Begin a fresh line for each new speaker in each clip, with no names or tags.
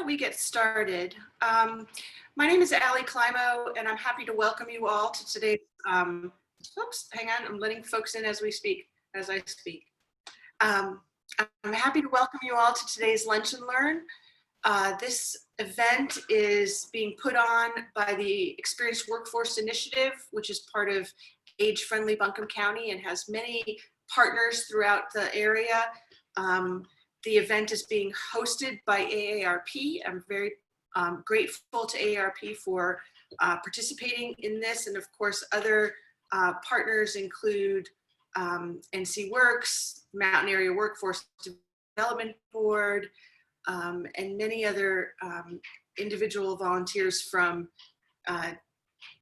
about we get started? My name is Allie Climo, and I'm happy to welcome you all to today's, oops, hang on, I'm letting folks in as I speak. I'm happy to welcome you all to today's Lunch and Learn. This event is being put on by the Experienced Workforce Initiative, which is part of Age-Friendly Buncombe County and has many partners throughout the area. The event is being hosted by AARP. I'm very grateful to AARP for participating in this, and of course other partners include NC Works, Mountain Area Workforce Development Board, and many other individual volunteers from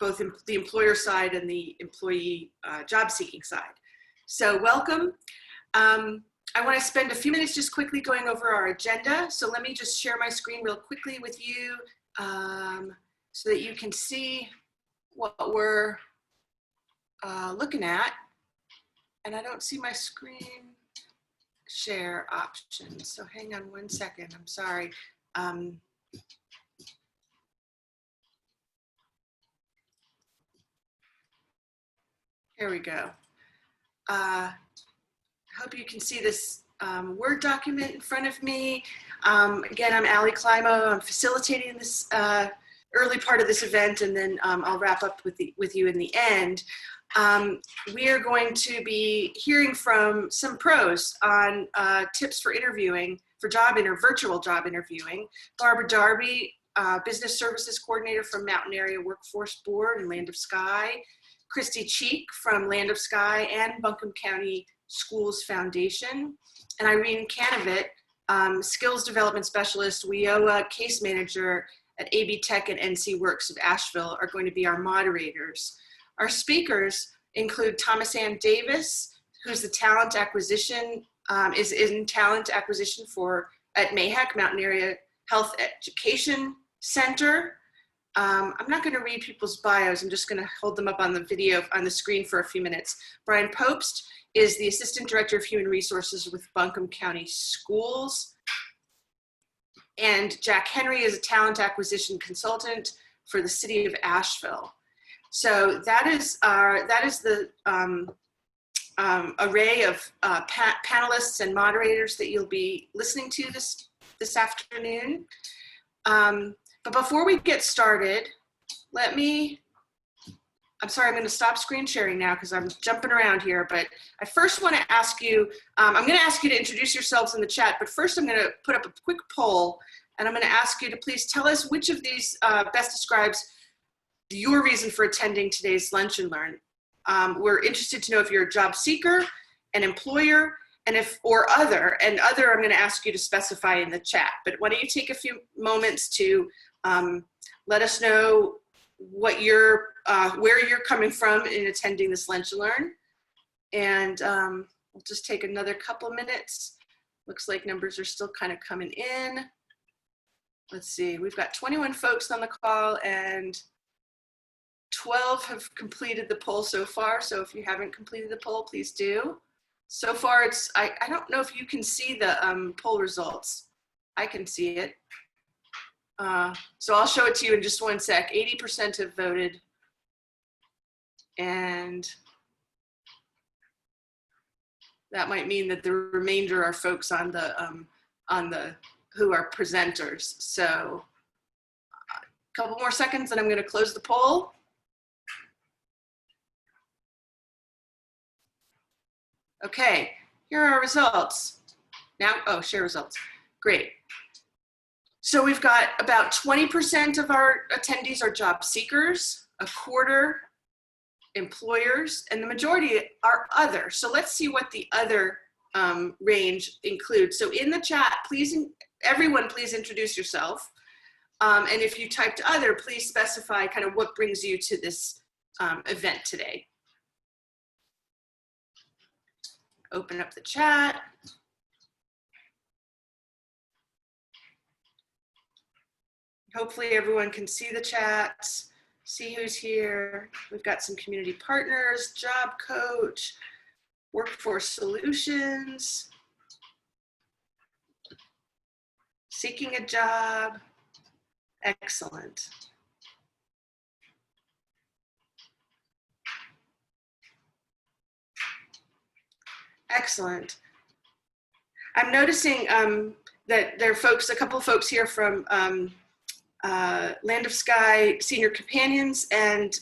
both the employer side and the employee job seeking side. So welcome. I want to spend a few minutes just quickly going over our agenda. So let me just share my screen real quickly with you so that you can see what we're looking at. And I don't see my screen share option. So hang on one second, I'm sorry. Here we go. Hope you can see this Word document in front of me. Again, I'm Allie Climo. I'm facilitating this early part of this event, and then I'll wrap up with you in the end. We are going to be hearing from some pros on tips for interviewing, for virtual job interviewing. Barbara Darby, Business Services Coordinator from Mountain Area Workforce Board and Land of Sky. Christy Cheek from Land of Sky and Buncombe County Schools Foundation, and Irene Canavitt, Skills Development Specialist, WIOA Case Manager at AB Tech and NC Works of Asheville are going to be our moderators. Our speakers include Thomas Ann Davis, who's the talent acquisition, is in talent acquisition at MAHEC, Mountain Area Health Education Center. I'm not going to read people's bios. I'm just going to hold them up on the video on the screen for a few minutes. Brian Popst is the Assistant Director of Human Resources with Buncombe County Schools. And Jack Henry is a talent acquisition consultant for the city of Asheville. So that is the array of panelists and moderators that you'll be listening to this afternoon. But before we get started, I'm sorry, I'm going to stop screen sharing now because I'm jumping around here, but I first want to ask you, I'm going to ask you to introduce yourselves in the chat, but first I'm going to put up a quick poll, and I'm going to ask you to please tell us which of these best describes your reason for attending today's Lunch and Learn. We're interested to know if you're a job seeker, an employer, and other, I'm going to ask you to specify in the chat, but why don't you take a few moments to let us know what where you're coming from in attending this Lunch and Learn. And we'll just take another couple of minutes. Looks like numbers are still kind of coming in. Let's see, we've got 21 folks on the call and 12 have completed the poll so far. So if you haven't completed the poll, please do. So far I don't know if you can see the poll results. I can see it. So I'll show it to you in just one sec. 80% have voted, and that might mean that the remainder are folks on the who are presenters. So a couple more seconds and I'm going to close the poll. Okay, here are our results. Now, share results. Great. So we've got about 20% of our attendees are job seekers, a quarter employers, and the majority are other. So let's see what the other range includes. So in the chat, everyone please introduce yourself. And if you typed other, please specify kind of what brings you to this event today. Open up the chat. Hopefully everyone can see the chats, see who's here. We've got some community partners, job coach, workforce solutions, seeking a job, Excellent. Excellent. I'm noticing that there are folks, a couple of folks here from Land of Sky Senior Companions and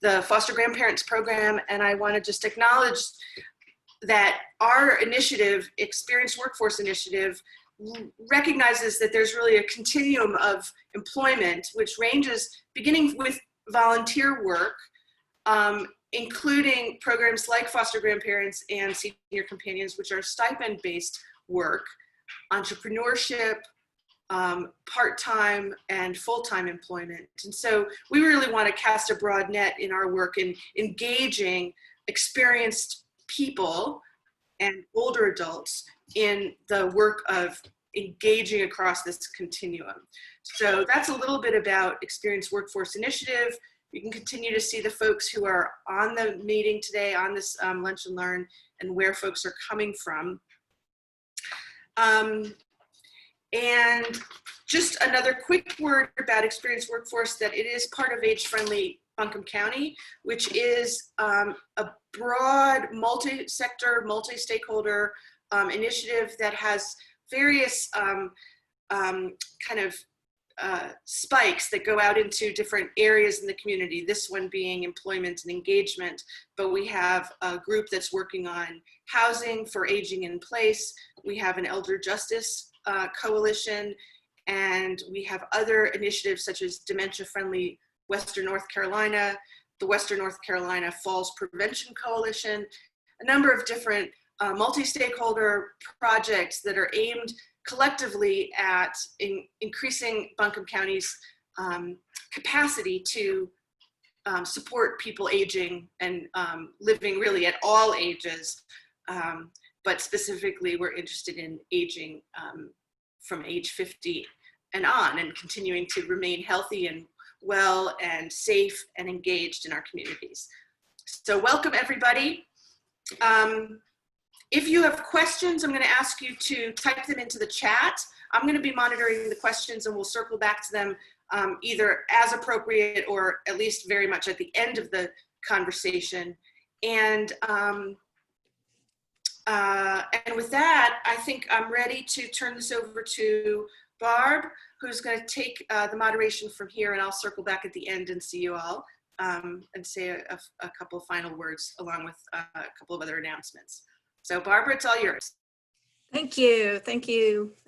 the Foster Grandparents Program, and I want to just acknowledge that our initiative, Experienced Workforce Initiative, recognizes that there's really a continuum of employment, which ranges beginning with volunteer work, including programs like Foster Grandparents and Senior Companions, which are stipend-based work, entrepreneurship, part-time and full-time employment. And so we really want to cast a broad net in our work in engaging experienced people and older adults in the work of engaging across this continuum. So that's a little bit about Experienced Workforce Initiative. You can continue to see the folks who are on the meeting today, on this Lunch and Learn, and where folks are coming from. And just another quick word about Experienced Workforce, that it is part of Age-Friendly Buncombe County, which is a broad, multi-sector, multi-stakeholder initiative that has various spikes that go out into different areas in the community, this one being employment and engagement. But we have a group that's working on housing for aging in place. We have an elder justice coalition, and we have other initiatives such as Dementia Friendly Western North Carolina, the Western North Carolina Falls Prevention Coalition, a number of different multi-stakeholder projects that are aimed collectively at increasing Buncombe County's capacity to support people aging and living really at all ages. But specifically, we're interested in aging from age 50 and on, and continuing to remain healthy and well and safe and engaged in our communities. So welcome, everybody. If you have questions, I'm going to ask you to type them into the chat. I'm going to be monitoring the questions, and we'll circle back to them either as appropriate or at least very much at the end of the conversation. And with that, I think I'm ready to turn this over to Barb, who's going to take the moderation from here, and I'll circle back at the end and see you all and say a couple of final words along with a couple of other announcements. So Barbara, it's all yours.
Thank you,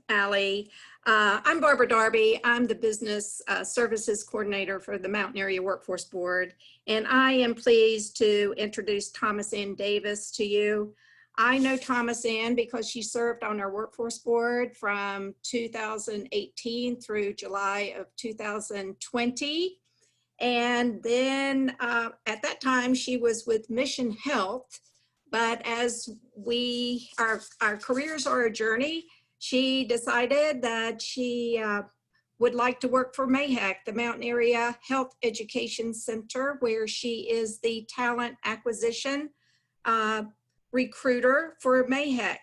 Allie. I'm Barbara Darby. I'm the Business Services Coordinator for the Mountain Area Workforce Board, and I am pleased to introduce Thomas Ann Davis to you. I know Thomas Ann because she served on our Workforce Board from 2018 through July of 2020. And then at that time, she was with Mission Health. But as our careers are a journey, she decided that she would like to work for MAHEC, the Mountain Area Health Education Center, where she is the talent acquisition recruiter for MAHEC.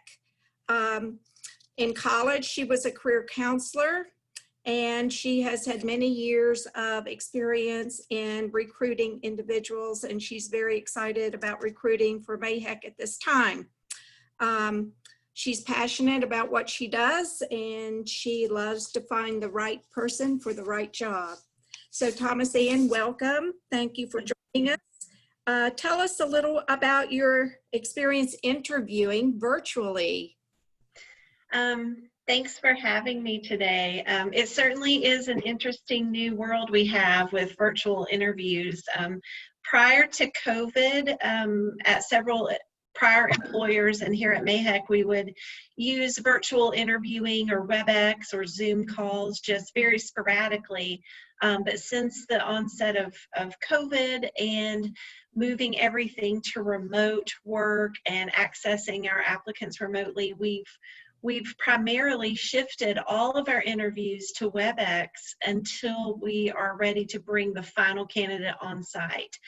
In college, she was a career counselor, and she has had many years of experience in recruiting individuals, and she's very excited about recruiting for MAHEC at this time. She's passionate about what she does, and she loves to find the right person for the right job. So Thomas Ann, welcome. Thank you for joining us. Tell us a little about your experience interviewing virtually.
Thanks for having me today. It certainly is an interesting new world we have with virtual interviews. Prior to COVID, at several prior employers and here at MAHEC, we would use virtual interviewing or WebEx or Zoom calls just very sporadically. But since the onset of COVID and moving everything to remote work and accessing our applicants remotely, we've primarily shifted all of our interviews to WebEx until we are ready to bring the final candidate on site.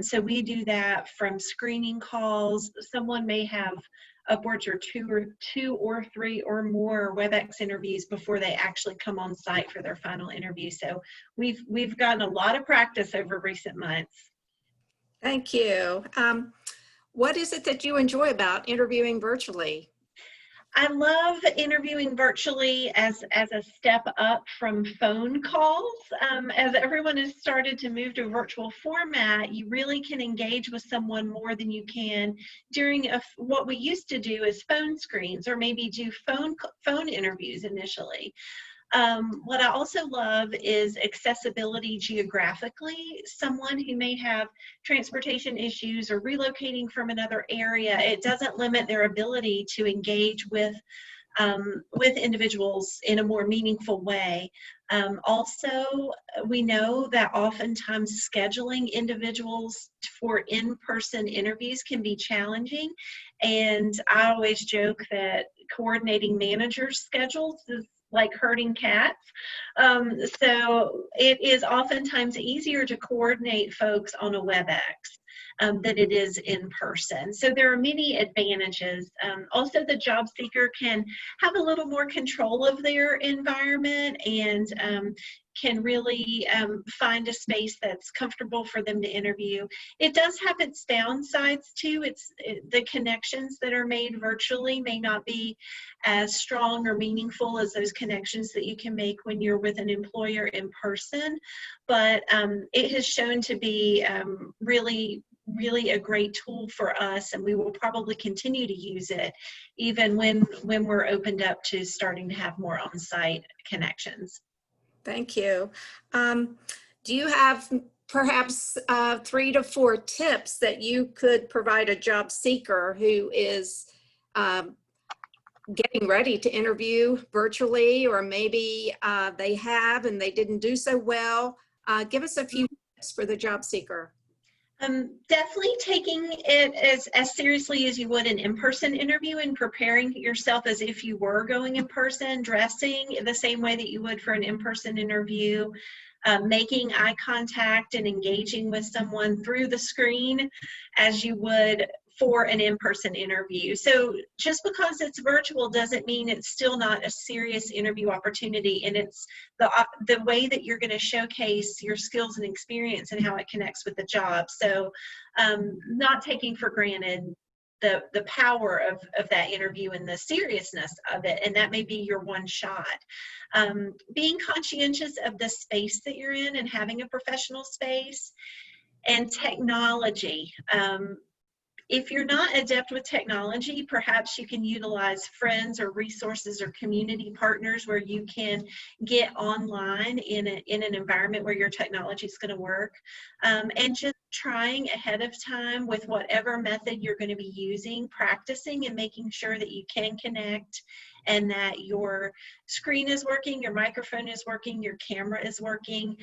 So we do that from screening calls. Someone may have upwards or two or three or more WebEx interviews before they actually come on site for their final interview. So we've gotten a lot of practice over recent months.
Thank you. What is it that you enjoy about interviewing virtually?
I love interviewing virtually as a step up from phone calls. As everyone has started to move to a virtual format, you really can engage with someone more than you can during what we used to do is phone screens, or maybe do phone interviews initially. What I also love is accessibility geographically. Someone who may have transportation issues or relocating from another area, it doesn't limit their ability to engage with individuals in a more meaningful way. Also, we know that oftentimes scheduling individuals for in-person interviews can be challenging, and I always joke that coordinating managers' schedules is like herding cats. So it is oftentimes easier to coordinate folks on a WebEx than it is in person. So there are many advantages. Also, the job seeker can have a little more control of their environment and can really find a space that's comfortable for them to interview. It does have its downsides too. The connections that are made virtually may not be as strong or meaningful as those connections that you can make when you're with an employer in person, but it has shown to be really a great tool for us, and we will probably continue to use it even when we're opened up to starting to have more on-site connections.
Thank you. Do you have perhaps 3 to 4 tips that you could provide a job seeker who is getting ready to interview virtually, or maybe they have and they didn't do so well? Give us a few tips for the job seeker.
Definitely taking it as seriously as you would an in-person interview and preparing yourself as if you were going in person, dressing the same way that you would for an in-person interview, making eye contact and engaging with someone through the screen as you would for an in-person interview. So just because it's virtual doesn't mean it's still not a serious interview opportunity, and it's the way that you're going to showcase your skills and experience and how it connects with the job. So not taking for granted the power of that interview and the seriousness of it, and that may be your one shot. Being conscientious of the space that you're in and having a professional space, and technology. If you're not adept with technology, perhaps you can utilize friends or resources or community partners where you can get online in an environment where your technology is going to work. And just trying ahead of time with whatever method you're going to be using, practicing and making sure that you can connect and that your screen is working, your microphone is working, your camera is working,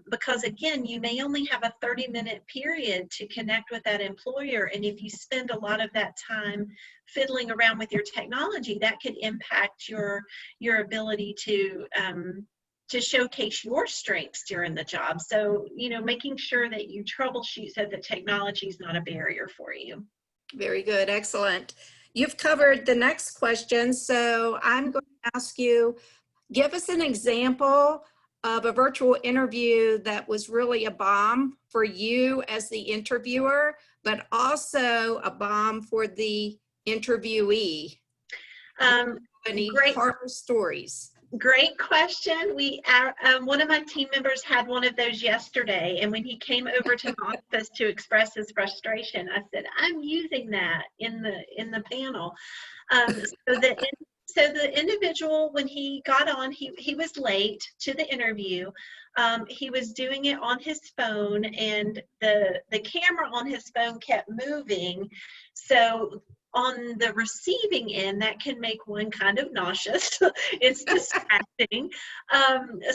because again, you may only have a 30-minute period to connect with that employer, and if you spend a lot of that time fiddling around with your technology, that could impact your ability to showcase your strengths during the job. So, making sure that you troubleshoot so that technology is not a barrier for you.
Very good. Excellent. You've covered the next question, so I'm going to ask you, give us an example of a virtual interview that was really a bomb for you as the interviewer, but also a bomb for the interviewee. Any horror stories?
Great question. One of my team members had one of those yesterday, and when he came over to my office to express his frustration, I said, "I'm using that in the panel." So the individual, when he got on, he was late to the interview. He was doing it on his phone, and the camera on his phone kept moving. So on the receiving end, that can make one kind of nauseous. It's distracting.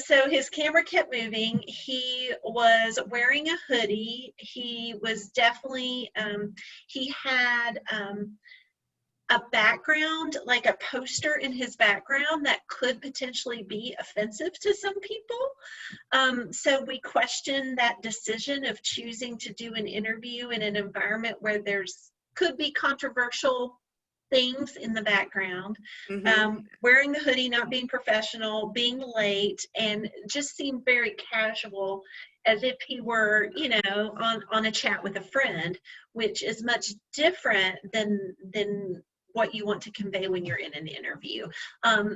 So his camera kept moving. He was wearing a hoodie. He was definitely, he had a background, like a poster in his background that could potentially be offensive to some people. So we question that decision of choosing to do an interview in an environment where could be controversial things in the background,
Mhm.
wearing the hoodie, not being professional, being late, and just seemed very casual, as if he were, you know, on a chat with a friend, which is much different than what you want to convey when you're in an interview.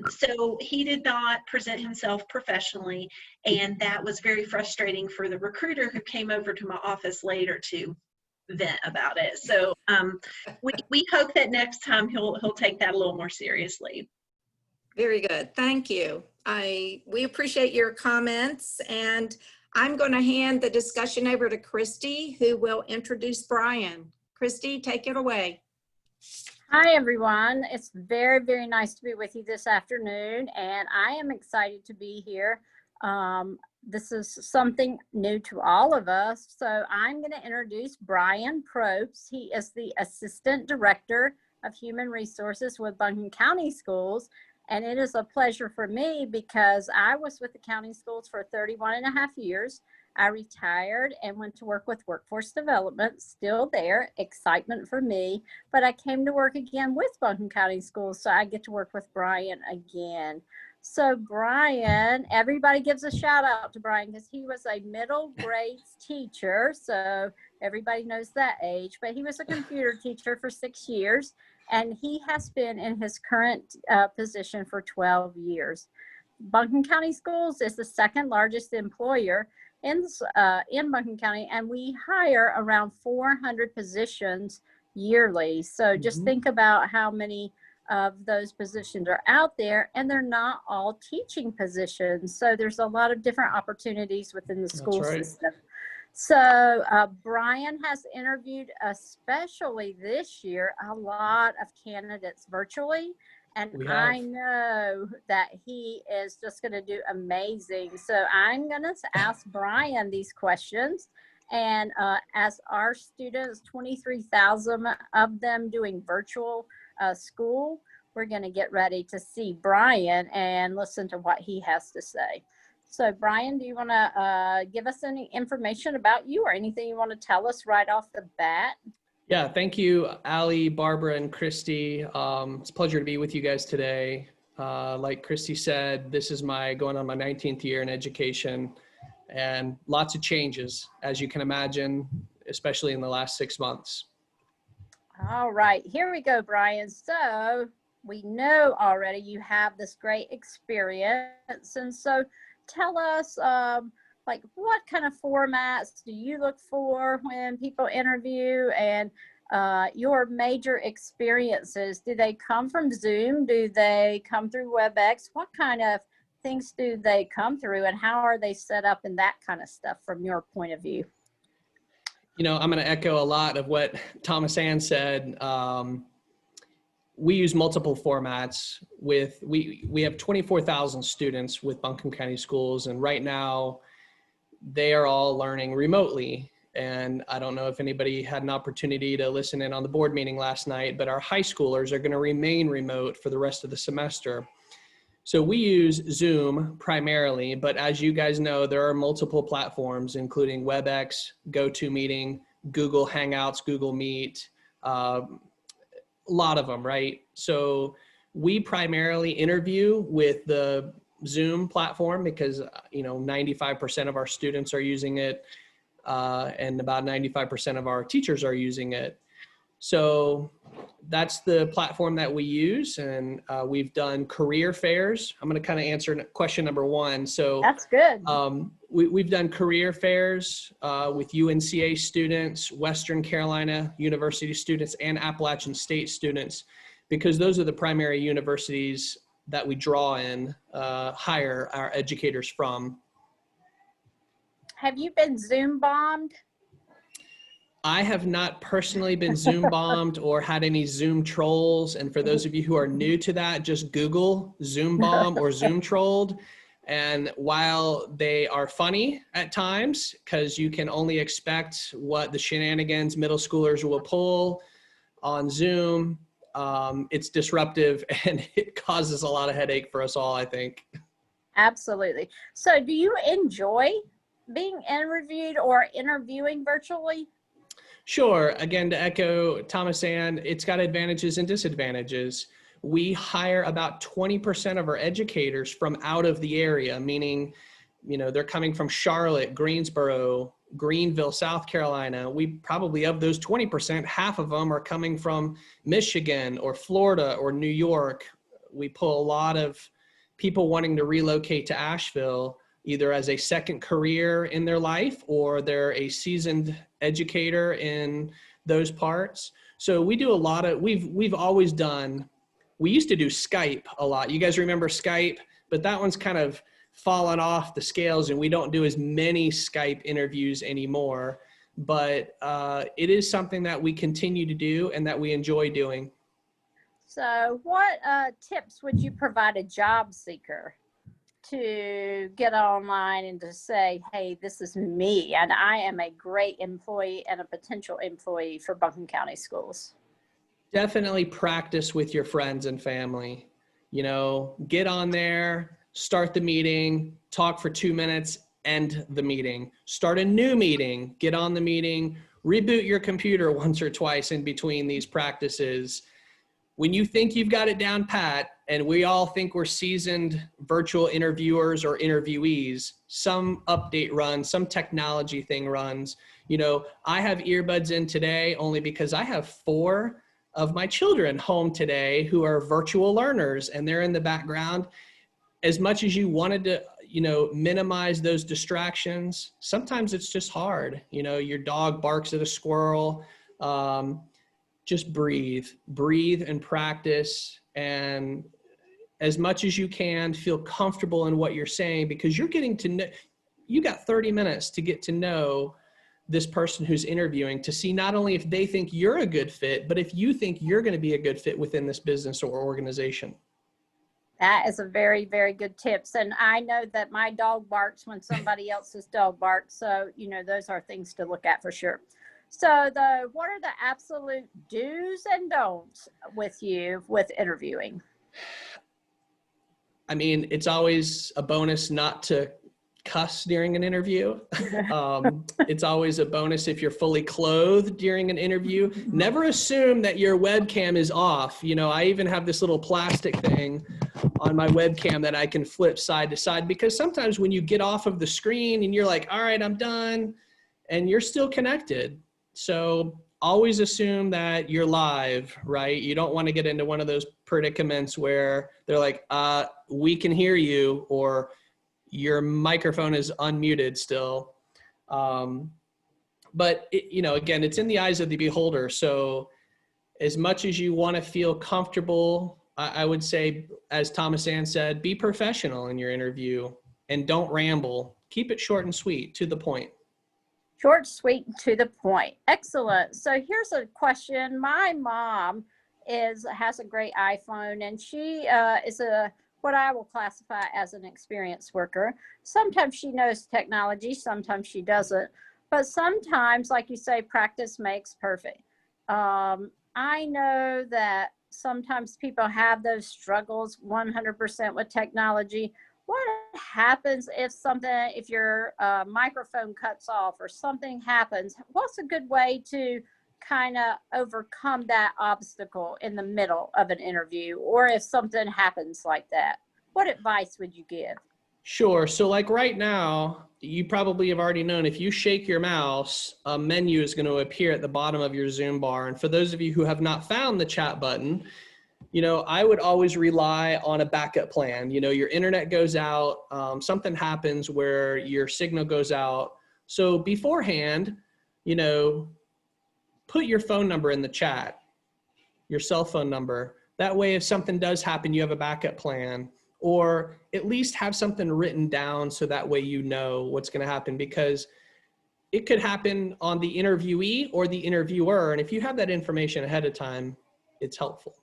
So he did not present himself professionally, and that was very frustrating for the recruiter who came over to my office later to vent about it. So we hope that next time he'll take that a little more seriously.
Very good. Thank you. We appreciate your comments, and I'm going to hand the discussion over to Christy, who will introduce Brian. Christy, take it away.
Hi, everyone. It's very, very nice to be with you this afternoon, and I am excited to be here. This is something new to all of us, so I'm going to introduce Brian Probst. He is the Assistant Director of Human Resources with Buncombe County Schools, and it is a pleasure for me because I was with the county schools for 31 and a half years. I retired and went to work with workforce development, still there, excitement for me, but I came to work again with Buncombe County Schools, so I get to work with Brian again. So Brian, everybody gives a shout out to Brian because he was a middle grades teacher, so everybody knows that age, but he was a computer teacher for 6 years, and he has been in his current position for 12 years. Buncombe County Schools is the second largest employer in Buncombe County, and we hire around 400 positions yearly. So just think about how many of those positions are out there, and they're not all teaching positions. So there's a lot of different opportunities within the school system. So Brian has interviewed, especially this year, a lot of candidates virtually. And I know that he is just going to do amazing. So I'm going to ask Brian these questions. And as our students, 23,000 of them doing virtual school, we're going to get ready to see Brian and listen to what he has to say. So Brian, do you want to give us any information about you or anything you want to tell us right off the bat?
Yeah, thank you, Allie, Barbara, and Christy. It's a pleasure to be with you guys today. Like Christy said, this is going on my 19th year in education, and lots of changes, as you can imagine, especially in the last 6 months.
All right, here we go, Brian. So we know already you have this great experience, and so tell us, like, what kind of formats do you look for when people interview, and your major experiences? Do they come from Zoom? Do they come through WebEx? What kind of things do they come through, and how are they set up and that kind of stuff from your point of view?
You know, I'm going to echo a lot of what Thomas Ann said. We use multiple formats. We have 24,000 students with Buncombe County Schools, and right now they are all learning remotely. And I don't know if anybody had an opportunity to listen in on the board meeting last night, but our high schoolers are going to remain remote for the rest of the semester. So we use Zoom primarily, but as you guys know, there are multiple platforms, including WebEx, GoToMeeting, Google Hangouts, Google Meet, a lot of them, right? So we primarily interview with the Zoom platform because, 95% of our students are using it, and about 95% of our teachers are using it. So that's the platform that we use, and we've done career fairs. I'm going to kind of answer question number one. So
that's good.
We've done career fairs with UNCA students, Western Carolina University students, and Appalachian State students, because those are the primary universities that we draw in, hire our educators from.
Have you been Zoom bombed?
I have not personally been Zoom bombed or had any Zoom trolls. And for those of you who are new to that, just Google Zoom bomb or Zoom trolled. And while they are funny at times, because you can only expect what the shenanigans middle schoolers will pull on Zoom, it's disruptive and it causes a lot of headache for us all, I think.
Absolutely. So do you enjoy being interviewed or interviewing virtually?
Sure. Again, to echo Thomas Ann, it's got advantages and disadvantages. We hire about 20% of our educators from out of the area, meaning, they're coming from Charlotte, Greensboro, Greenville, South Carolina. We probably, of those 20%, half of them are coming from Michigan or Florida or New York. We pull a lot of people wanting to relocate to Asheville, either as a second career in their life or they're a seasoned educator in those parts. So we do a lot of, we've always done, we used to do Skype a lot. You guys remember Skype? But that one's kind of fallen off the scales and we don't do as many Skype interviews anymore. But it is something that we continue to do and that we enjoy doing.
So what tips would you provide a job seeker to get online and to say, hey, this is me and I am a great employee and a potential employee for Buncombe County Schools?
Definitely practice with your friends and family. Get on there, start the meeting, talk for 2 minutes, end the meeting, start a new meeting, get on the meeting, reboot your computer once or twice in between these practices. When you think you've got it down pat, and we all think we're seasoned virtual interviewers or interviewees, some update runs, some technology thing runs. I have earbuds in today only because I have 4 of my children home today who are virtual learners and they're in the background. As much as you wanted to, minimize those distractions, sometimes it's just hard. Your dog barks at a squirrel. Just breathe and practice. And as much as you can, feel comfortable in what you're saying, because you're getting to know, you got 30 minutes to get to know this person who's interviewing, to see not only if they think you're a good fit, but if you think you're going to be a good fit within this business or organization.
That is a very, very good tips. And I know that my dog barks when somebody else's dog barks. So, those are things to look at for sure. So what are the absolute do's and don'ts with you with interviewing?
I mean, it's always a bonus not to cuss during an interview. It's always a bonus if you're fully clothed during an interview. Never assume that your webcam is off. I even have this little plastic thing on my webcam that I can flip side to side, because sometimes when you get off of the screen and you're like, all right, I'm done, and you're still connected. So always assume that you're live, right? You don't want to get into one of those predicaments where they're like, we can hear you, or your microphone is unmuted still. But again, it's in the eyes of the beholder. So as much as you want to feel comfortable, I would say, as Thomas Ann said, be professional in your interview and don't ramble. Keep it short and sweet, to the point.
Short, sweet, and to the point. Excellent. So here's a question. My mom has a great iPhone, and she is what I will classify as an experienced worker. Sometimes she knows technology, sometimes she doesn't. But sometimes, like you say, practice makes perfect. I know that sometimes people have those struggles 100% with technology. What happens if your microphone cuts off or something happens? What's a good way to kind of overcome that obstacle in the middle of an interview, or if something happens like that? What advice would you give?
Sure. So like right now, you probably have already known, if you shake your mouse, a menu is going to appear at the bottom of your Zoom bar. And for those of you who have not found the chat button, I would always rely on a backup plan. Your internet goes out, something happens where your signal goes out. So beforehand, put your phone number in the chat, your cell phone number. That way, if something does happen, you have a backup plan, or at least have something written down so that way you know what's going to happen, because it could happen on the interviewee or the interviewer. And if you have that information ahead of time, it's helpful.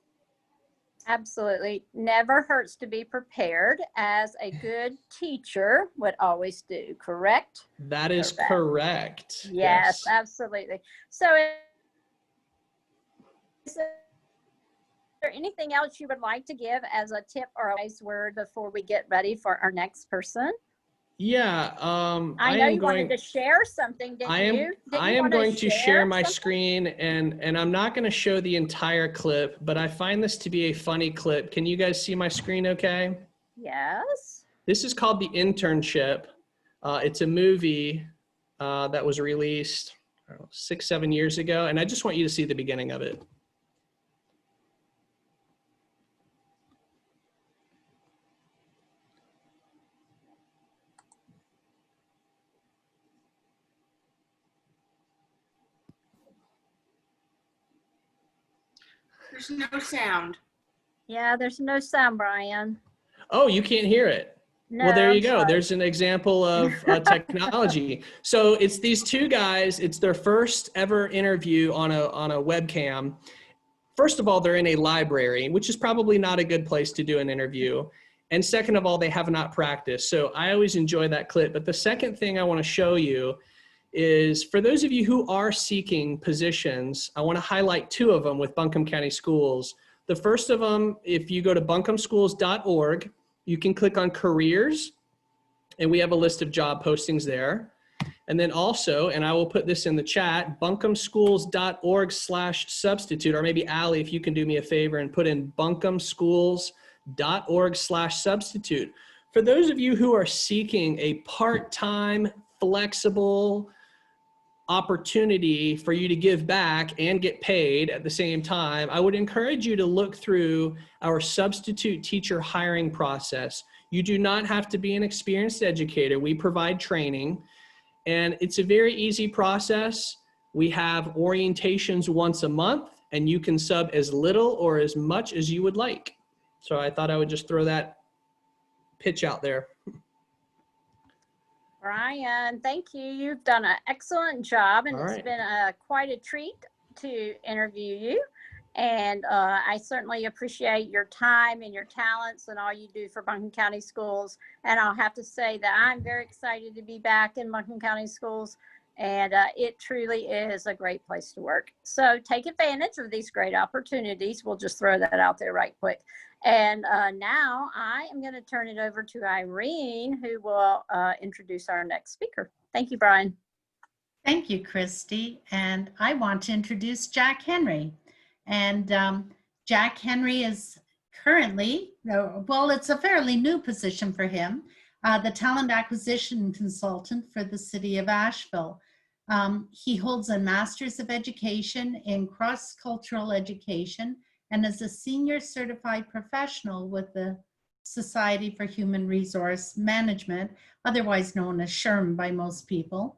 Absolutely. Never hurts to be prepared, as a good teacher would always do, correct?
That is correct.
Yes, absolutely. So is there anything else you would like to give as a tip or a wise word before we get ready for our next person?
Yeah,
I
I
know
am
you wanted
going.
to share something, didn't
I am
you? Didn't
I
you
am
want to
going to share
share
my
something?
screen, and I'm not going to show the entire clip, but I find this to be a funny clip. Can you guys see my screen okay?
Yes.
This is called The Internship. It's a movie that was released, I don't know, 6, 7 years ago, and I just want you to see the beginning of it.
There's no sound.
Yeah, there's no sound, Brian.
Oh, you can't hear it.
No,
Well, there you
I'm
go.
sorry.
There's an example of technology. So it's these two guys. It's their first ever interview on a webcam. First of all, they're in a library, which is probably not a good place to do an interview. And second of all, they have not practiced. So I always enjoy that clip. But the second thing I want to show you is for those of you who are seeking positions, I want to highlight 2 of them with Buncombe County Schools. The first of them, if you go to buncombeschools.org, you can click on careers, and we have a list of job postings there. And then also, and I will put this in the chat, buncombeschools.org/substitute, or maybe Allie, if you can do me a favor and put in buncombeschools.org/substitute. For those of you who are seeking a part-time, flexible opportunity for you to give back and get paid at the same time, I would encourage you to look through our substitute teacher hiring process. You do not have to be an experienced educator. We provide training, and it's a very easy process. We have orientations once a month, and you can sub as little or as much as you would like. So I thought I would just throw that pitch out there.
Brian, thank you. You've done an excellent job, and
All
it's
right.
been quite a treat to interview you. And I certainly appreciate your time and your talents and all you do for Buncombe County Schools. And I'll have to say that I'm very excited to be back in Buncombe County Schools. And it truly is a great place to work. So take advantage of these great opportunities. We'll just throw that out there right quick. And now I am going to turn it over to Irene, who will introduce our next speaker. Thank you, Brian.
Thank you, Christy. And I want to introduce Jack Henry. And Jack Henry is currently, well, it's a fairly new position for him, the talent acquisition consultant for the city of Asheville. He holds a master's of education in cross-cultural education and is a senior certified professional with the Society for Human Resource Management, otherwise known as SHRM by most people.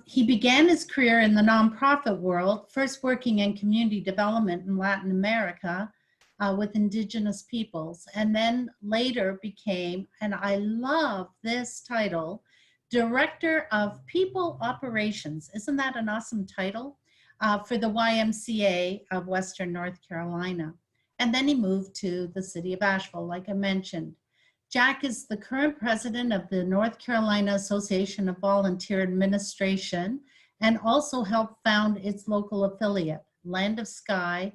He began his career in the nonprofit world, first working in community development in Latin America with indigenous peoples, and then later became, and I love this title, Director of People Operations. Isn't that an awesome title? For the YMCA of Western North Carolina. And then he moved to the city of Asheville, like I mentioned. Jack is the current president of the North Carolina Association of Volunteer Administration and also helped found its local affiliate, Land of Sky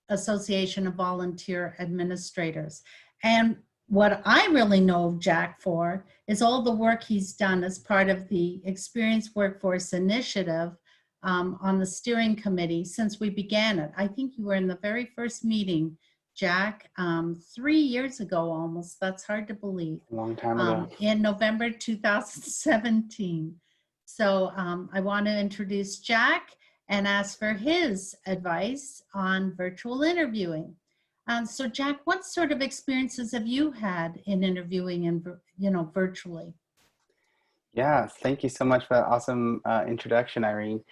Association of Volunteer Administrators. And what I really know Jack for is all the work he's done as part of the Experienced Workforce Initiative on the steering committee since we began it. I think you were in the very first meeting, Jack, 3 years ago almost. That's hard to believe.
A long time ago.
In November 2017. So I want to introduce Jack and ask for his advice on virtual interviewing. So Jack, what sort of experiences have you had in interviewing and virtually?
Yeah, thank you so much for that awesome introduction, Irene.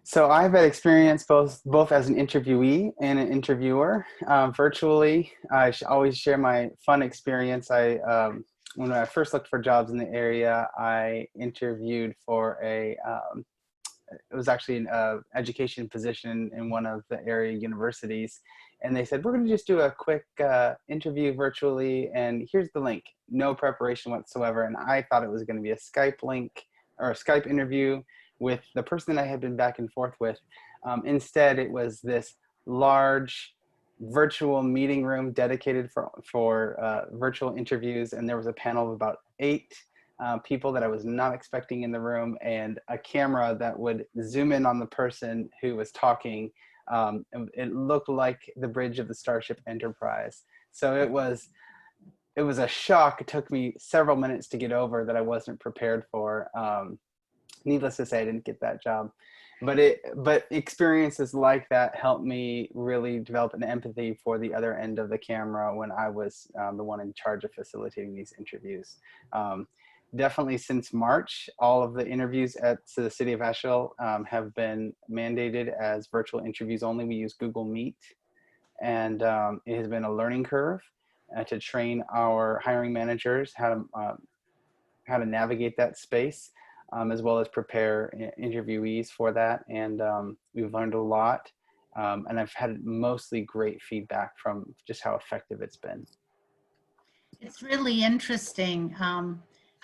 So I've had experience both as an interviewee and an interviewer. Virtually, I always share my fun experience. When I first looked for jobs in the area, I interviewed for it was actually an education position in one of the area universities. And they said, we're going to just do a quick interview virtually, and here's the link. No preparation whatsoever. And I thought it was going to be a Skype link or a Skype interview with the person that I had been back and forth with. Instead, it was this large virtual meeting room dedicated for virtual interviews, and there was a panel of about 8 people that I was not expecting in the room, and a camera that would zoom in on the person who was talking. It looked like the bridge of the Starship Enterprise. So it was a shock. It took me several minutes to get over that I wasn't prepared for. Needless to say, I didn't get that job. But experiences like that helped me really develop an empathy for the other end of the camera when I was the one in charge of facilitating these interviews. Definitely since March, all of the interviews at the City of Asheville have been mandated as virtual interviews only. We use Google Meet, and it has been a learning curve to train our hiring managers how to navigate that space, as well as prepare interviewees for that. And we've learned a lot, and I've had mostly great feedback from just how effective it's been.
It's really interesting.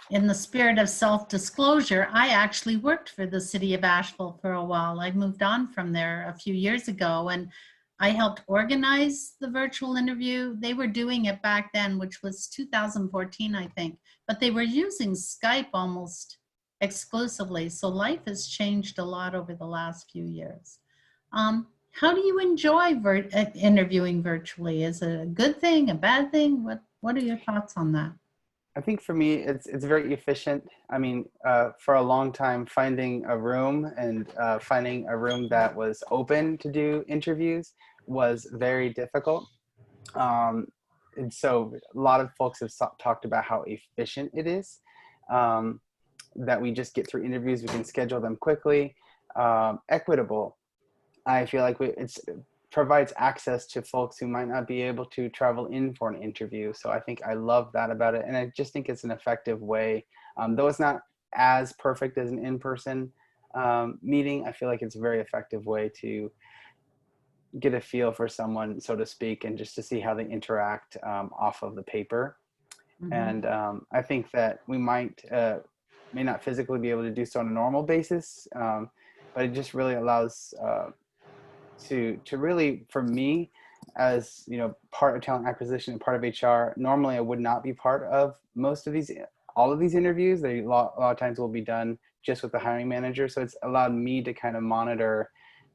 In the spirit of self-disclosure, I actually worked for the City of Asheville for a while. I moved on from there a few years ago, and I helped organize the virtual interview. They were doing it back then, which was 2014, I think, but they were using Skype almost exclusively. So life has changed a lot over the last few years. How do you enjoy interviewing virtually? Is it a good thing, a bad thing? What are your thoughts on that?
I think for me, it's very efficient. I mean, for a long time, finding a room that was open to do interviews was very difficult. And so a lot of folks have talked about how efficient it is, that we just get through interviews, we can schedule them quickly, equitable. I feel like it provides access to folks who might not be able to travel in for an interview. So I think I love that about it. And I just think it's an effective way, though it's not as perfect as an in-person meeting, I feel like it's a very effective way to get a feel for someone, so to speak, and just to see how they interact off of the paper. Mm-hmm. And I think that we may not physically be able to do so on a normal basis, but it just really allows to really, for me, as part of talent acquisition and part of HR, normally I would not be part of all of these interviews. They a lot of times will be done just with the hiring manager. So it's allowed me to kind of monitor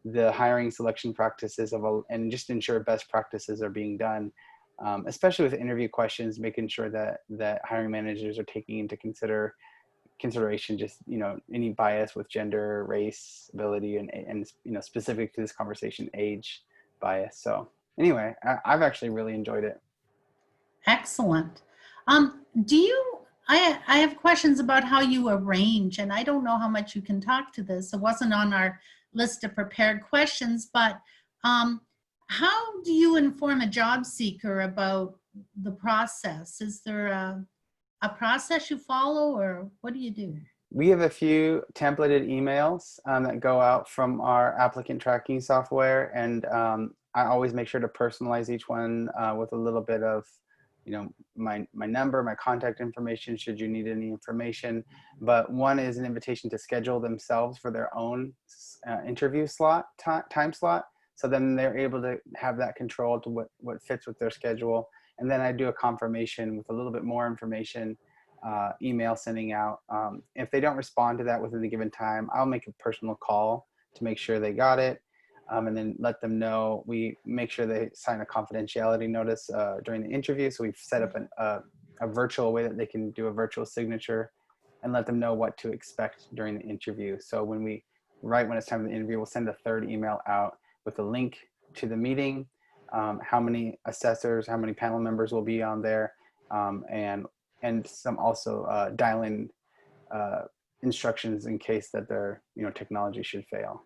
the hiring selection practices and just ensure best practices are being done, especially with interview questions, making sure that hiring managers are taking into consideration just any bias with gender, race, ability, and specific to this conversation, age bias. So anyway, I've actually really enjoyed it.
Excellent. I have questions about how you arrange, and I don't know how much you can talk to this. It wasn't on our list of prepared questions, but how do you inform a job seeker about the process? Is there a process you follow, or what do you do?
We have a few templated emails that go out from our applicant tracking software, and I always make sure to personalize each one with a little bit of my number, my contact information, should you need any information. But one is an invitation to schedule themselves for their own interview time slot. So then they're able to have that control to what fits with their schedule. And then I do a confirmation with a little bit more information, email sending out. If they don't respond to that within the given time, I'll make a personal call to make sure they got it. And then let them know. We make sure they sign a confidentiality notice during the interview. So we've set up a virtual way that they can do a virtual signature, and let them know what to expect during the interview. So when it's time for the interview, we'll send a third email out with a link to the meeting, how many assessors, how many panel members will be on there, and some also dial-in instructions in case that their technology should fail.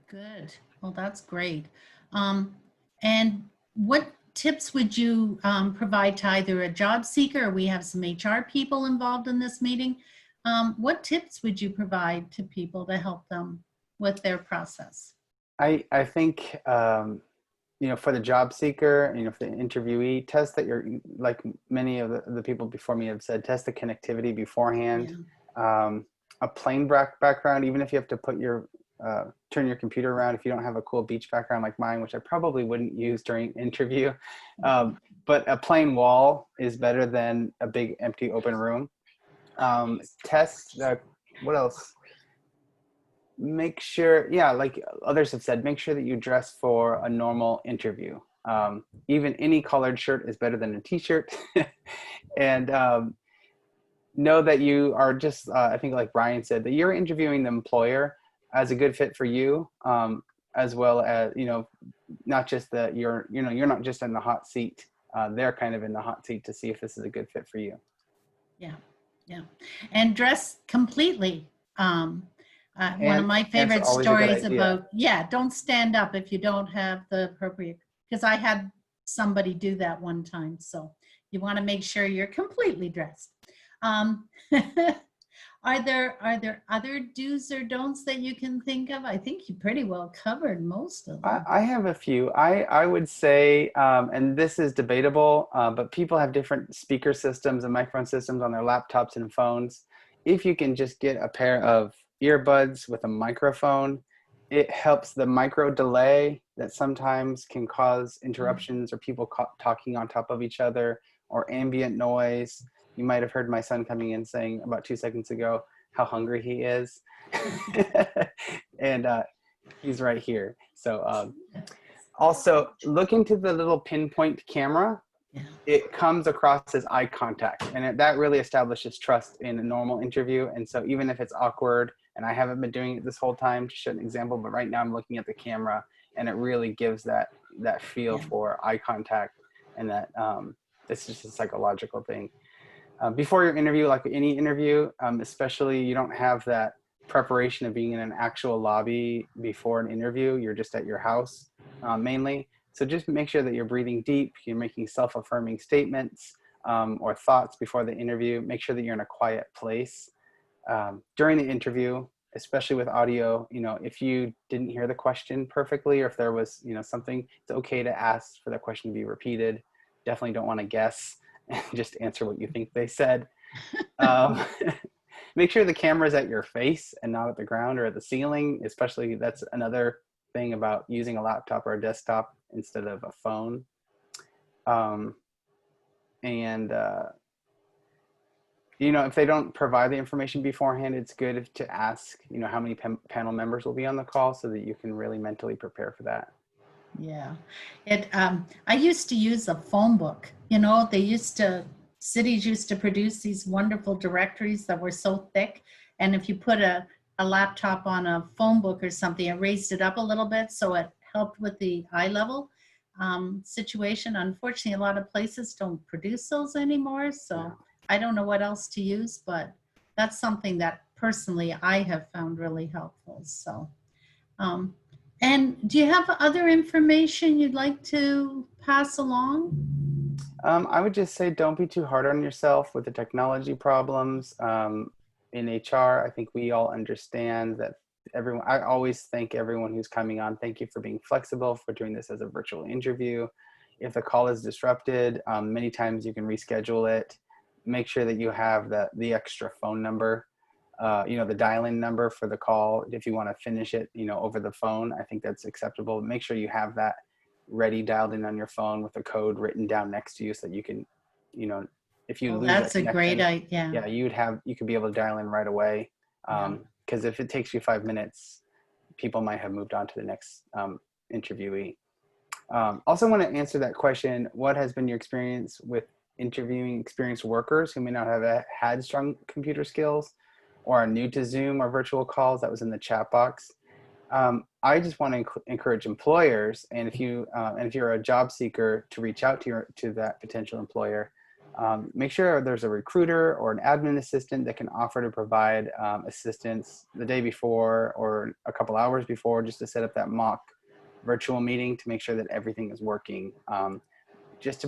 Good. Well, that's great. And what tips would you provide to either a job seeker, or we have some HR people involved in this meeting? What tips would you provide to people to help them with their process?
I think, for the job seeker, for the interviewee, test that you're, like many of the people before me have said, test the connectivity beforehand. Yeah. A plain background, even if you have to put your turn your computer around if you don't have a cool beach background like mine, which I probably wouldn't use during an interview. But a plain wall is better than a big empty open room. Test, what else? Make sure, yeah, like others have said, make sure that you dress for a normal interview. Even any collared shirt is better than a t-shirt. And know that you are just, I think like Brian said, that you're interviewing the employer as a good fit for you, as well as, not just that you're not just in the hot seat. They're kind of in the hot seat to see if this is a good fit for you.
Yeah, yeah. And dress completely. One of my favorite
always a good
stories
idea.
about, yeah, don't stand up if you don't have the appropriate, because I had somebody do that one time. So you want to make sure you're completely dressed. Are there other do's or don'ts that you can think of? I think you pretty well covered most of them.
I have a few. I would say, and this is debatable, but people have different speaker systems and microphone systems on their laptops and phones. If you can just get a pair of earbuds with a microphone, it helps the micro delay that sometimes can cause interruptions or people talking on top of each other or ambient noise. You might have heard my son coming in saying about 2 seconds ago how hungry he is. And he's right here. So also look into the little pinpoint camera.
Yeah.
It comes across as eye contact, and that really establishes trust in a normal interview. And so even if it's awkward, and I haven't been doing it this whole time to show an example, but right now I'm looking at the camera, and it really gives that feel for eye contact, and that it's just a psychological thing. Before your interview, like any interview, especially you don't have that preparation of being in an actual lobby before an interview, you're just at your house mainly. So just make sure that you're breathing deep, you're making self-affirming statements or thoughts before the interview. Make sure that you're in a quiet place. During the interview, especially with audio, if you didn't hear the question perfectly, or if there was, something, it's okay to ask for that question to be repeated. Definitely don't want to guess and just answer what you think they said. Make sure the camera's at your face and not at the ground or at the ceiling, especially that's another thing about using a laptop or a desktop instead of a phone. If they don't provide the information beforehand, it's good to ask, how many panel members will be on the call so that you can really mentally prepare for that.
Yeah, I used to use a phone book. Cities used to produce these wonderful directories that were so thick. And if you put a laptop on a phone book or something, it raised it up a little bit, so it helped with the eye level situation. Unfortunately, a lot of places don't produce those anymore. So I don't know what else to use, but that's something that personally I have found really helpful. So, and do you have other information you'd like to pass along?
I would just say don't be too hard on yourself with the technology problems. In HR, I think we all understand that I always thank everyone who's coming on. Thank you for being flexible, for doing this as a virtual interview. If the call is disrupted, many times you can reschedule it. Make sure that you have the extra phone number, the dial-in number for the call. If you want to finish it, over the phone, I think that's acceptable. Make sure you have that ready, dialed in on your phone with a code written down next to you so that you can, if you lose
that's a great idea.
Yeah, you could be able to dial in right away. Because if it takes you 5 minutes, people might have moved on to the next interviewee. Also want to answer that question, what has been your experience with interviewing experienced workers who may not have had strong computer skills or are new to Zoom or virtual calls? That was in the chat box. I just want to encourage employers, and if you're a job seeker, to reach out to that potential employer. Make sure there's a recruiter or an admin assistant that can offer to provide assistance the day before or a couple hours before, just to set up that mock virtual meeting to make sure that everything is working. Just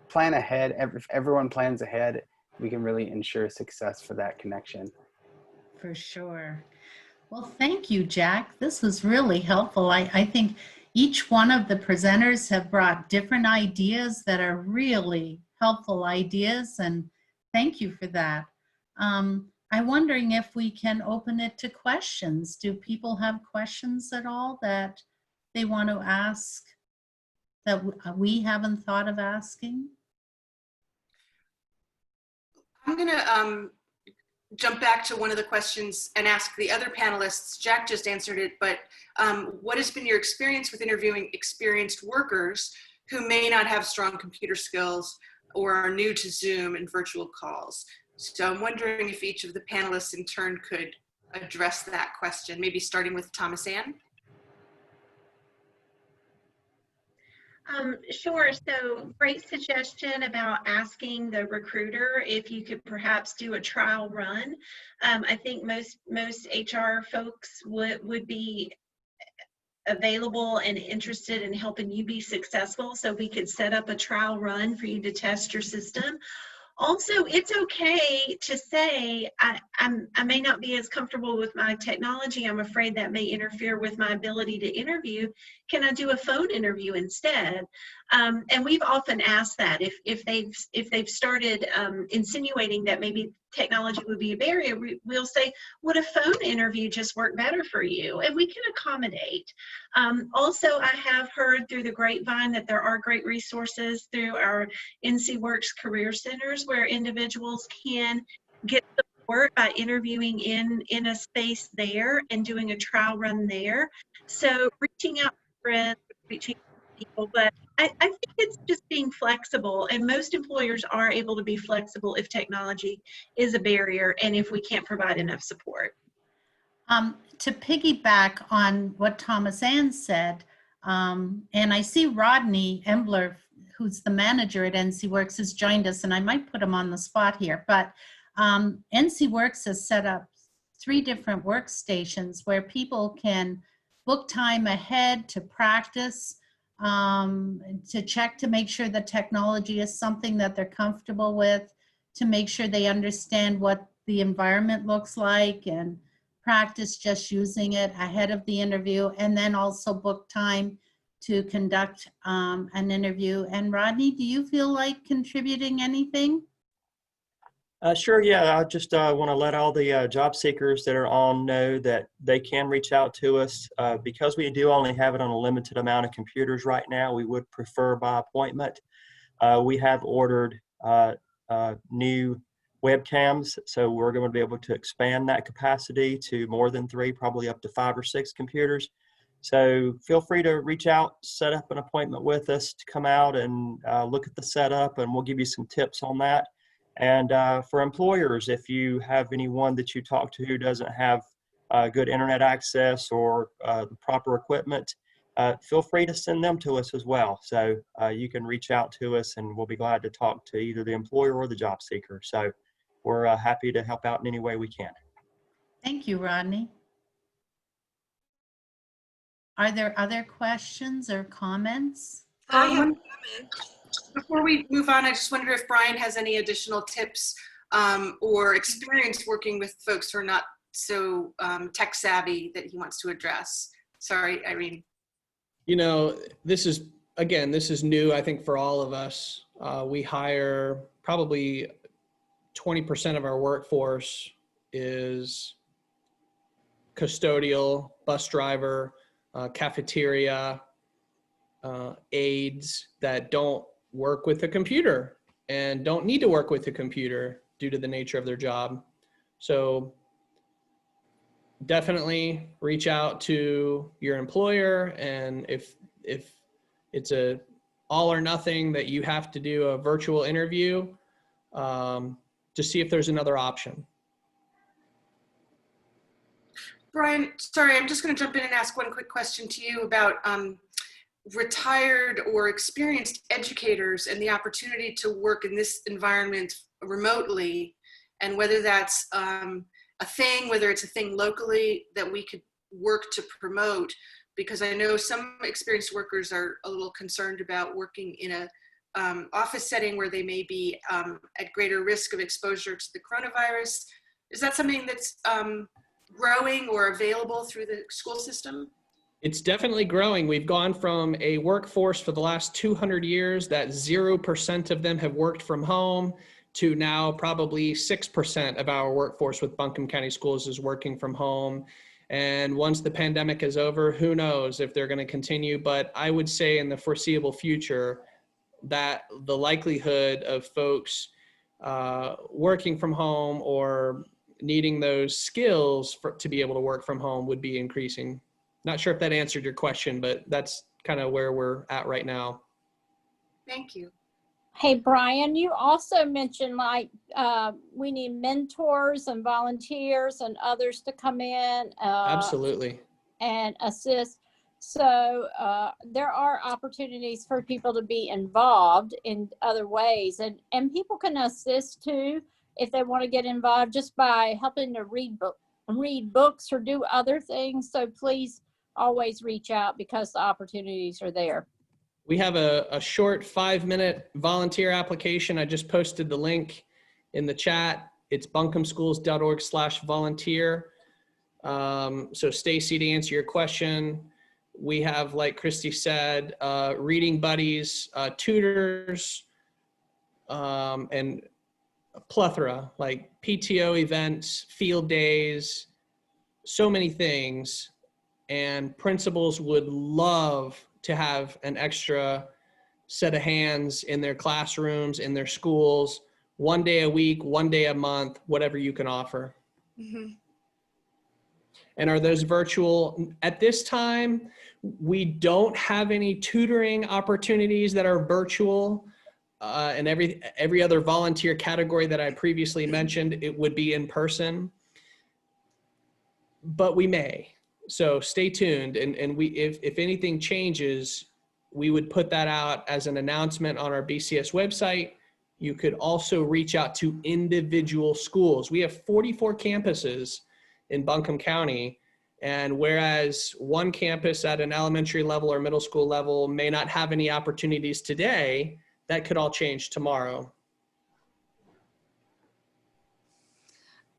plan ahead. If everyone plans ahead, we can really ensure success for that connection.
For sure. Well, thank you, Jack. This was really helpful. I think each one of the presenters have brought different ideas that are really helpful ideas, and thank you for that. I'm wondering if we can open it to questions. Do people have questions at all that they want to ask that we haven't thought of asking?
I'm going to jump back to one of the questions and ask the other panelists. Jack just answered it, but what has been your experience with interviewing experienced workers who may not have strong computer skills or are new to Zoom and virtual calls? So I'm wondering if each of the panelists in turn could address that question, maybe starting with Thomas Ann.
Sure. So great suggestion about asking the recruiter if you could perhaps do a trial run. I think most HR folks would be available and interested in helping you be successful. So we could set up a trial run for you to test your system. Also, it's okay to say, I may not be as comfortable with my technology. I'm afraid that may interfere with my ability to interview. Can I do a phone interview instead? And we've often asked that if they've started insinuating that maybe technology would be a barrier, we'll say, would a phone interview just work better for you? And we can accommodate. Also, I have heard through the grapevine that there are great resources through our NC Works Career Centers where individuals can get support by interviewing in a space there and doing a trial run there. So reaching out to friends, reaching out to people, but I think it's just being flexible, and most employers are able to be flexible if technology is a barrier and if we can't provide enough support.
To piggyback on what Thomas Ann said, and I see Rodney Embler, who's the manager at NC Works, has joined us, and I might put him on the spot here, but NC Works has set up 3 different workstations where people can book time ahead to practice, to check to make sure the technology is something that they're comfortable with, to make sure they understand what the environment looks like and practice just using it ahead of the interview, and then also book time to conduct an interview. And Rodney, do you feel like contributing anything?
Sure, yeah. I just want to let all the job seekers that are on know that they can reach out to us. Because we do only have it on a limited amount of computers right now, we would prefer by appointment. We have ordered new webcams, so we're going to be able to expand that capacity to more than 3, probably up to 5 or 6 computers. So feel free to reach out, set up an appointment with us to come out and look at the setup, and we'll give you some tips on that. And for employers, if you have anyone that you talk to who doesn't have good internet access or the proper equipment, feel free to send them to us as well. So you can reach out to us and we'll be glad to talk to either the employer or the job seeker. So we're happy to help out in any way we can.
Thank you, Rodney. Are there other questions or comments?
I have a comment.
Before we move on, I just wonder if Brian has any additional tips or experience working with folks who are not so tech savvy that he wants to address. Sorry, Irene.
You know, this is new, I think, for all of us. We hire probably 20% of our workforce is custodial, bus driver, cafeteria, aides that don't work with a computer and don't need to work with a computer due to the nature of their job. So definitely reach out to your employer, and if it's a all or nothing that you have to do a virtual interview, to see if there's another option.
Brian, sorry, I'm just going to jump in and ask one quick question to you about retired or experienced educators and the opportunity to work in this environment remotely, and whether that's a thing, whether it's a thing locally that we could work to promote, because I know some experienced workers are a little concerned about working in a office setting where they may be at greater risk of exposure to the coronavirus. Is that something that's growing or available through the school system?
It's definitely growing. We've gone from a workforce for the last 200 years that 0% of them have worked from home to now probably 6% of our workforce with Buncombe County Schools is working from home. And once the pandemic is over, who knows if they're going to continue. But I would say in the foreseeable future that the likelihood of folks working from home or needing those skills to be able to work from home would be increasing. Not sure if that answered your question, but that's kind of where we're at right now.
Thank you.
Hey, Brian, you also mentioned like we need mentors and volunteers and others to come in
Absolutely.
and assist. So there are opportunities for people to be involved in other ways, and people can assist too if they want to get involved just by helping to read books or do other things. So please always reach out because the opportunities are there.
We have a short 5-minute volunteer application. I just posted the link in the chat. It's buncombeschools.org/volunteer. So Stacy, to answer your question, we have, like Christy said, reading buddies, tutors, and a plethora, like PTO events, field days, so many things. And principals would love to have an extra set of hands in their classrooms, in their schools, 1 day a week, 1 day a month, whatever you can offer.
Mhm.
And are those virtual? At this time, we don't have any tutoring opportunities that are virtual. And every other volunteer category that I previously mentioned, it would be in person. But we may. So stay tuned. And we, if anything changes, we would put that out as an announcement on our BCS website. You could also reach out to individual schools. We have 44 campuses in Buncombe County. And whereas one campus at an elementary level or middle school level may not have any opportunities today, that could all change tomorrow.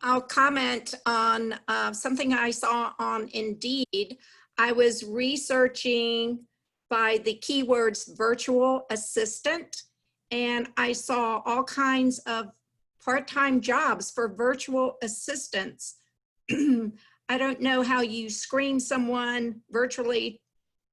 I'll comment on something I saw on Indeed. I was researching by the keywords virtual assistant, and I saw all kinds of part-time jobs for virtual assistants. I don't know how you screen someone virtually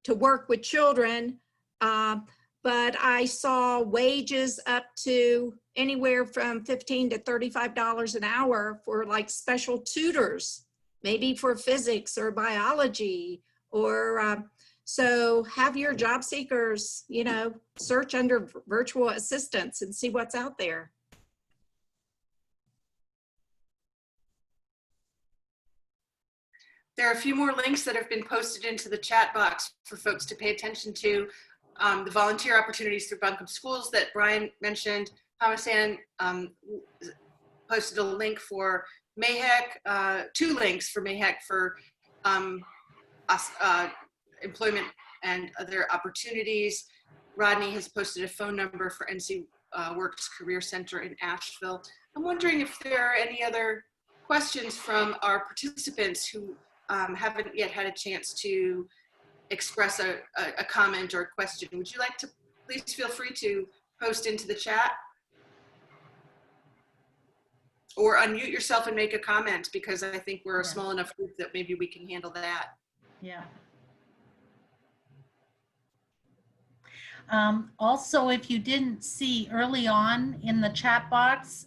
to work with children, but I saw wages up to anywhere from $15 to $35 an hour for like special tutors, maybe for physics or biology, or so have your job seekers, you know, search under virtual assistants and see what's out there.
There are a few more links that have been posted into the chat box for folks to pay attention to. The volunteer opportunities through Buncombe Schools that Brian mentioned. Thomas Ann posted a link for MAHEC, 2 links for MAHEC for employment and other opportunities. Rodney has posted a phone number for NC Works Career Center in Asheville. I'm wondering if there are any other questions from our participants who haven't yet had a chance to express a comment or a question. Would you like to, please feel free to post into the chat or unmute yourself and make a comment, because I think we're a small enough group that maybe we can handle that.
Yeah. Also, if you didn't see early on in the chat box,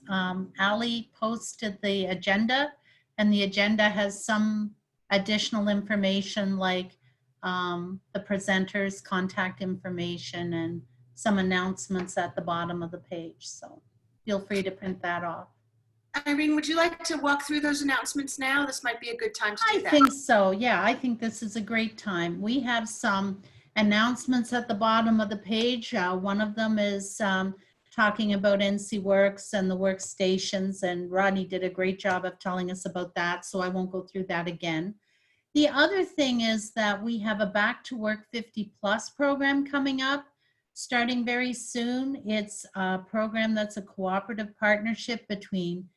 Ali posted the agenda, and the agenda has some additional information like the presenters' contact information and some announcements at the bottom of the page. So feel free to print that off.
Irene, would you like to walk through those announcements now? This might be a good time to do that.
I think so. Yeah, I think this is a great time. We have some announcements at the bottom of the page. One of them is talking about NC Works and the workstations, and Rodney did a great job of telling us about that, so I won't go through that again. The other thing is that we have a Back to Work 50 Plus program coming up, starting very soon. It's a program that's a cooperative partnership between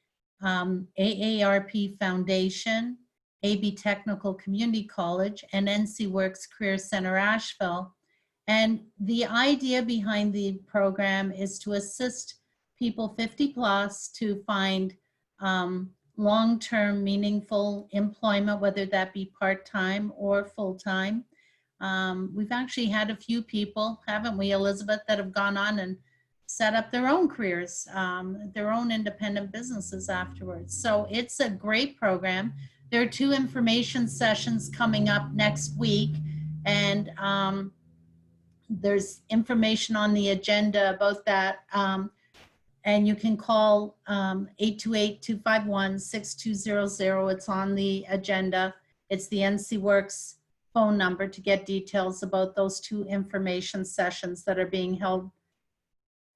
AARP Foundation, AB Technical Community College, and NC Works Career Center Asheville. And the idea behind the program is to assist people 50 plus to find long-term meaningful employment, whether that be part-time or full-time. We've actually had a few people, haven't we, Elizabeth, that have gone on and set up their own careers, their own independent businesses afterwards. So it's a great program. There are 2 information sessions coming up next week, and there's information on the agenda about that. And you can call 828-251-6200. It's on the agenda. It's the NC Works phone number to get details about those 2 information sessions that are being held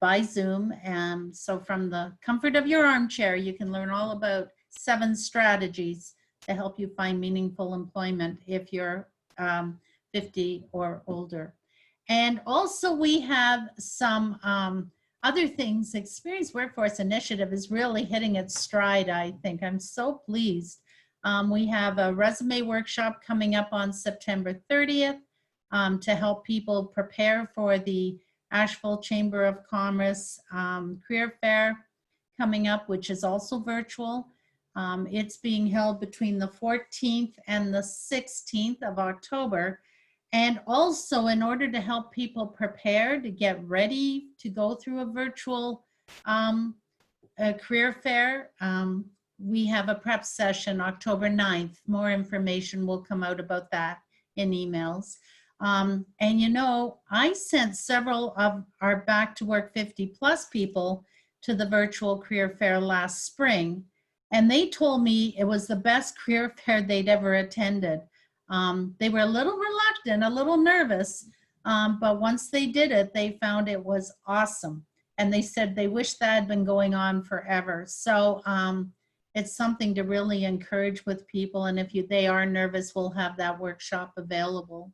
by Zoom. And so from the comfort of your armchair, you can learn all about 7 strategies to help you find meaningful employment if you're 50 or older. And also we have some other things. Experience Workforce Initiative is really hitting its stride, I think. I'm so pleased. We have a resume workshop coming up on September 30th to help people prepare for the Asheville Chamber of Commerce Career Fair coming up, which is also virtual. It's being held between the 14th and the 16th of October. And also, in order to help people prepare to get ready to go through a virtual career fair, we have a prep session October 9th. More information will come out about that in emails. And you know, I sent several of our Back to Work 50 plus people to the virtual career fair last spring, and they told me it was the best career fair they'd ever attended. They were a little reluctant, a little nervous, but once they did it, they found it was awesome. And they said they wish that had been going on forever. So it's something to really encourage with people. And if they are nervous, we'll have that workshop available.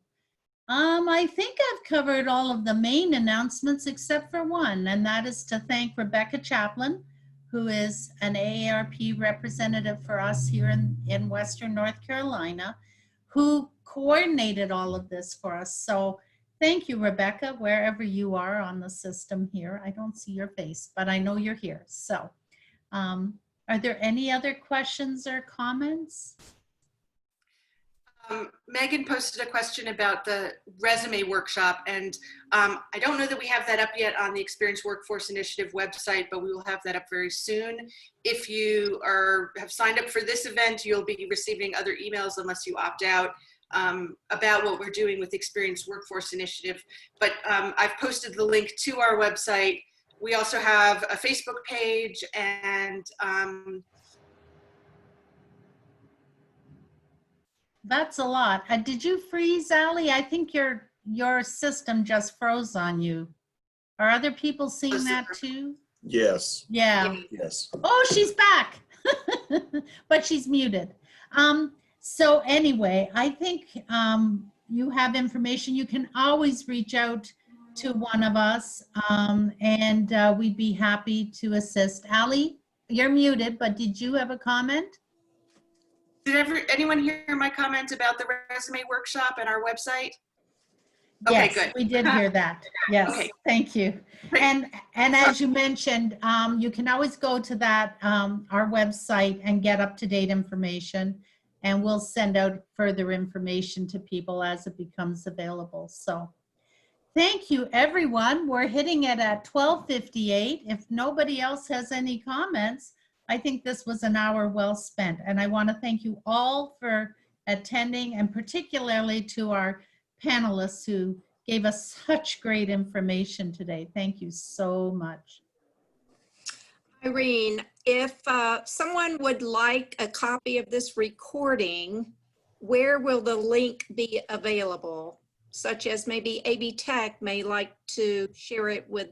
I think I've covered all of the main announcements except for one, and that is to thank Rebecca Chaplin, who is an AARP representative for us here in Western North Carolina, who coordinated all of this for us. So thank you, Rebecca, wherever you are on the system here. I don't see your face, but I know you're here. So are there any other questions or comments?
Megan posted a question about the resume workshop, and I don't know that we have that up yet on the Experience Workforce Initiative website, but we will have that up very soon. If you have signed up for this event, you'll be receiving other emails unless you opt out about what we're doing with the Experience Workforce Initiative. But I've posted the link to our website. We also have a Facebook page, and
That's a lot. Did you freeze, Allie? I think your system just froze on you. Are other people seeing that too?
Yes.
Yeah.
Yes.
Oh, she's back, but she's muted. So anyway, I think you have information. You can always reach out to one of us, and we'd be happy to assist. Allie, you're muted, but did you have a comment?
did anyone hear my comment about the resume workshop and our website? Okay,
Yes,
good.
we did hear that. Yes,
Okay.
thank you. And as you mentioned, you can always go to that, our website, and get up-to-date information, and we'll send out further information to people as it becomes available. So thank you, everyone. We're hitting it at 12:58. If nobody else has any comments, I think this was an hour well spent. And I want to thank you all for attending, and particularly to our panelists who gave us such great information today. Thank you so much.
Irene, if someone would like a copy of this recording, where will the link be available? Such as maybe AB Tech may like to share it with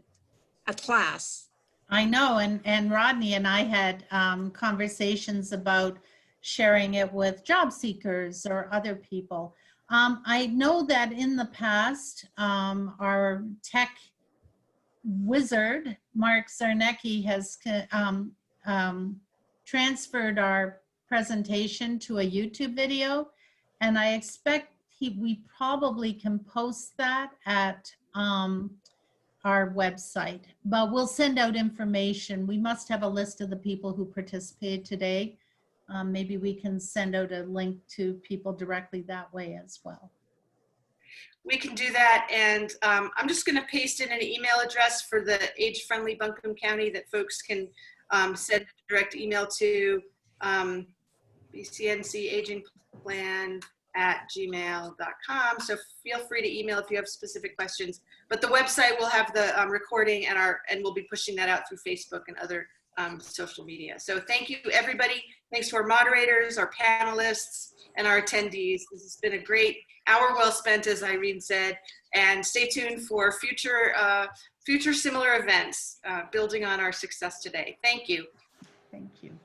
a class.
I know, and Rodney and I had conversations about sharing it with job seekers or other people. I know that in the past, our tech wizard, Mark Zarnecki, has transferred our presentation to a YouTube video, and I expect we probably can post that at our website, but we'll send out information. We must have a list of the people who participated today. Maybe we can send out a link to people directly that way as well.
We can do that, and I'm just going to paste in an email address for the age-friendly Buncombe County that folks can send a direct email to, bcncagingplan@gmail.com. So feel free to email if you have specific questions. But the website will have the recording, and we'll be pushing that out through Facebook and other social media. So thank you, everybody. Thanks to our moderators, our panelists, and our attendees. This has been a great hour well spent, as Irene said, and stay tuned for future similar events, building on our success today. Thank you.
Thank you.